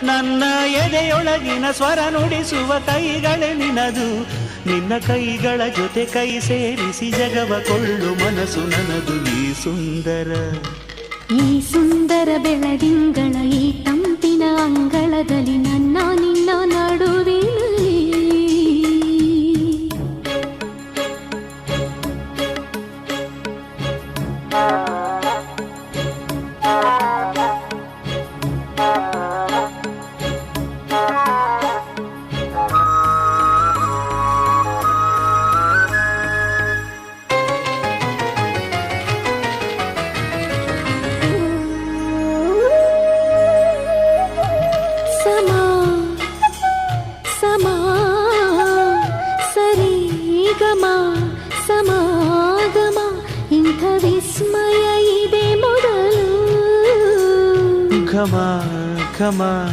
ನನ್ನ ಎದೆಯೊಳಗಿನ ಸ್ವರ ನುಡಿಸುವ ಕೈಗಳೇ ನಿನದು. ನಿನ್ನ ಕೈಗಳ ಜೊತೆ ಕೈ ಸೇರಿಸಿ ಜಗವ ಕೊಳ್ಳು ಮನಸ್ಸು ನನದು. ಈ ಸುಂದರ ಬೆಳದಿಂಗಳ ಈ ತಂಪಿನ ಅಂಗಳದಲ್ಲಿ ನನ್ನ ನಿನ್ನ ನಡುವಿನಲ್ಲಿ ಸಮಾಗಮ ಇಂಥ ವಿಸ್ಮಯ ಇದೆ ಮೊದಲು. ಘಮ ಘಮ